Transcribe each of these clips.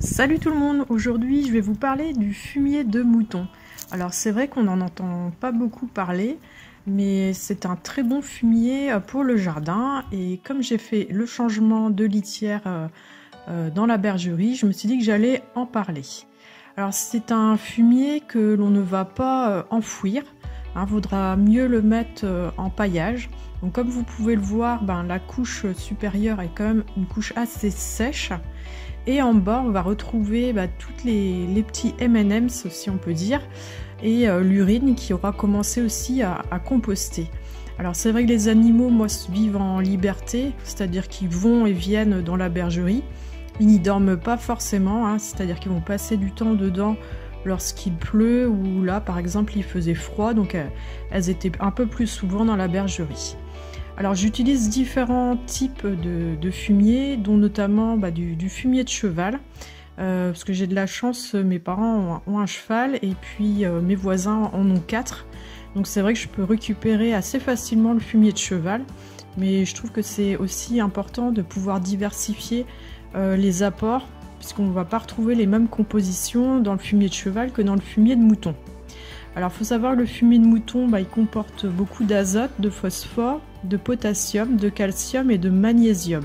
Salut tout le monde, aujourd'hui je vais vous parler du fumier de mouton. Alors c'est vrai qu'on n'en entend pas beaucoup parler, mais c'est un très bon fumier pour le jardin. Et comme j'ai fait le changement de litière dans la bergerie, je me suis dit que j'allais en parler. Alors c'est un fumier que l'on ne va pas enfouir, vaudra mieux le mettre en paillage. Donc comme vous pouvez le voir, la couche supérieure est quand même une couche assez sèche. Et en bas, on va retrouver toutes les petits M&M's, si on peut dire, et l'urine qui aura commencé aussi à composter. Alors c'est vrai que les animaux, moi, vivent en liberté, c'est-à-dire qu'ils vont et viennent dans la bergerie. Ils n'y dorment pas forcément, c'est-à-dire qu'ils vont passer du temps dedans lorsqu'il pleut, ou là, par exemple, il faisait froid, donc elles étaient un peu plus souvent dans la bergerie. Alors j'utilise différents types de fumier, dont notamment du fumier de cheval, parce que j'ai de la chance, mes parents ont un cheval et puis mes voisins en ont 4. Donc c'est vrai que je peux récupérer assez facilement le fumier de cheval, mais je trouve que c'est aussi important de pouvoir diversifier les apports, puisqu'on ne va pas retrouver les mêmes compositions dans le fumier de cheval que dans le fumier de mouton. Alors il faut savoir que le fumier de mouton, il comporte beaucoup d'azote, de phosphore, de potassium, de calcium et de magnésium.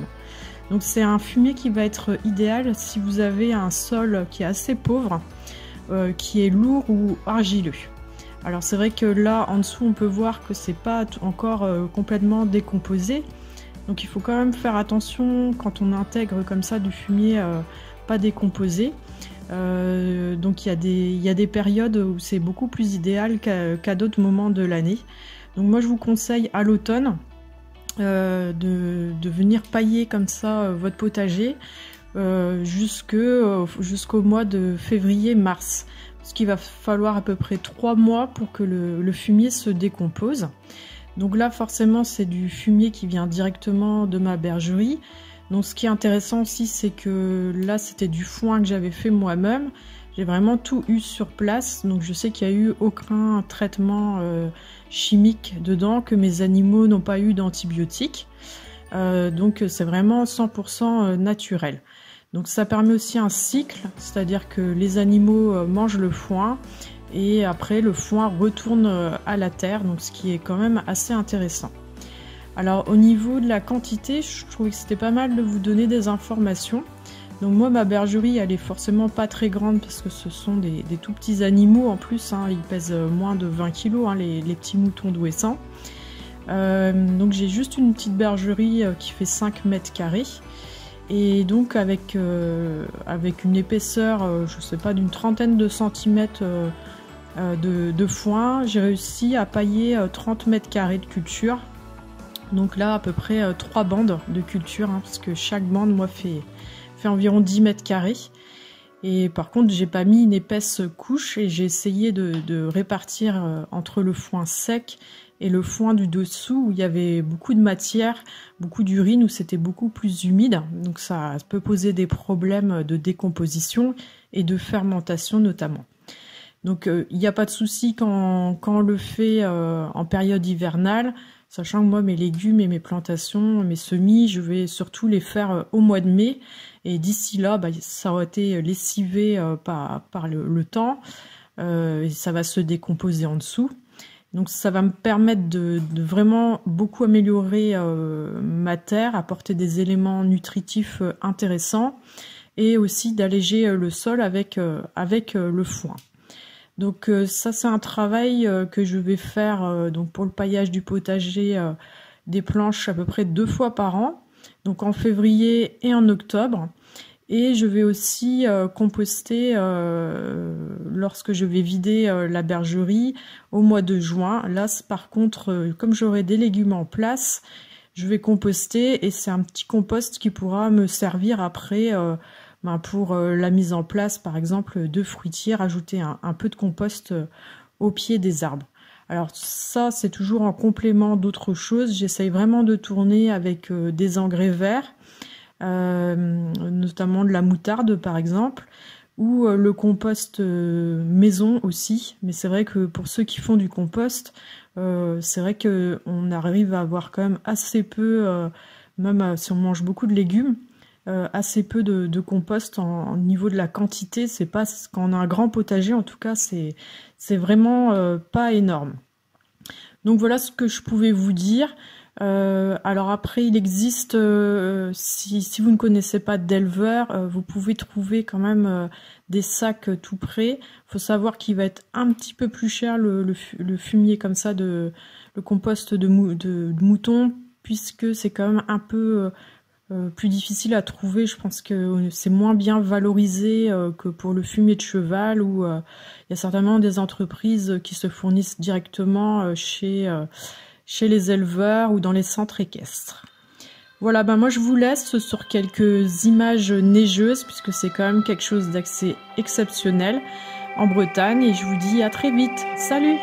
Donc c'est un fumier qui va être idéal si vous avez un sol qui est assez pauvre, qui est lourd ou argileux. Alors c'est vrai que là en dessous on peut voir que c'est pas encore complètement décomposé. Donc il faut quand même faire attention quand on intègre comme ça du fumier pas décomposé. Donc il y a des périodes où c'est beaucoup plus idéal qu'à d'autres moments de l'année. Donc moi je vous conseille à l'automne de venir pailler comme ça votre potager jusqu'au mois de février-mars. Parce qu'il va falloir à peu près 3 mois pour que le fumier se décompose. Donc là forcément c'est du fumier qui vient directement de ma bergerie. Donc ce qui est intéressant aussi, c'est que là c'était du foin que j'avais fait moi-même. J'ai vraiment tout eu sur place, donc je sais qu'il n'y a eu aucun traitement chimique dedans, que mes animaux n'ont pas eu d'antibiotiques. Donc c'est vraiment 100% naturel. Donc ça permet aussi un cycle, c'est-à-dire que les animaux mangent le foin et après le foin retourne à la terre, donc ce qui est quand même assez intéressant. Alors au niveau de la quantité, je trouvais que c'était pas mal de vous donner des informations. Donc moi ma bergerie elle est forcément pas très grande parce que ce sont des tout petits animaux en plus, ils pèsent moins de 20 kg les petits moutons d'Ouessant. Donc j'ai juste une petite bergerie qui fait 5 mètres carrés. Et donc avec une épaisseur, je sais pas, d'une trentaine de centimètres de foin, j'ai réussi à pailler 30 mètres carrés de culture. Donc là à peu près 3 bandes de culture, parce que chaque bande moi fait environ 10 mètres carrés. Et par contre j'ai pas mis une épaisse couche et j'ai essayé de répartir entre le foin sec et le foin du dessous où il y avait beaucoup de matière, beaucoup d'urine, où c'était beaucoup plus humide. Donc ça peut poser des problèmes de décomposition et de fermentation notamment. Donc il n'y a pas de souci quand on le fait en période hivernale. Sachant que moi, mes légumes et mes plantations, mes semis, je vais surtout les faire au mois de mai. Et d'ici là, ça aura été lessivé par le temps. Et ça va se décomposer en dessous. Donc ça va me permettre de vraiment beaucoup améliorer ma terre, apporter des éléments nutritifs intéressants. Et aussi d'alléger le sol avec le foin. Donc ça c'est un travail que je vais faire donc pour le paillage du potager des planches à peu près 2 fois par an, donc en février et en octobre. Et je vais aussi composter lorsque je vais vider la bergerie au mois de juin. Là par contre, comme j'aurai des légumes en place, je vais composter et c'est un petit compost qui pourra me servir après pour la mise en place par exemple de fruitières, ajouter un peu de compost au pied des arbres. Alors ça c'est toujours en complément d'autres choses. J'essaye vraiment de tourner avec des engrais verts, notamment de la moutarde par exemple, ou le compost maison aussi. Mais c'est vrai que pour ceux qui font du compost, c'est vrai qu'on arrive à avoir quand même assez peu, même si on mange beaucoup de légumes, assez peu de compost au niveau de la quantité. C'est pas quand on a un grand potager, en tout cas, c'est vraiment pas énorme. Donc voilà ce que je pouvais vous dire. Alors après, il existe, si vous ne connaissez pas d'éleveur, vous pouvez trouver quand même des sacs tout prêts. Il faut savoir qu'il va être un petit peu plus cher le fumier comme ça, le compost de mouton, puisque c'est quand même un peu plus difficile à trouver. Je pense que c'est moins bien valorisé que pour le fumier de cheval, où il y a certainement des entreprises qui se fournissent directement chez les éleveurs ou dans les centres équestres. Voilà, ben moi je vous laisse sur quelques images neigeuses, puisque c'est quand même quelque chose d'assez exceptionnel en Bretagne, et je vous dis à très vite. Salut!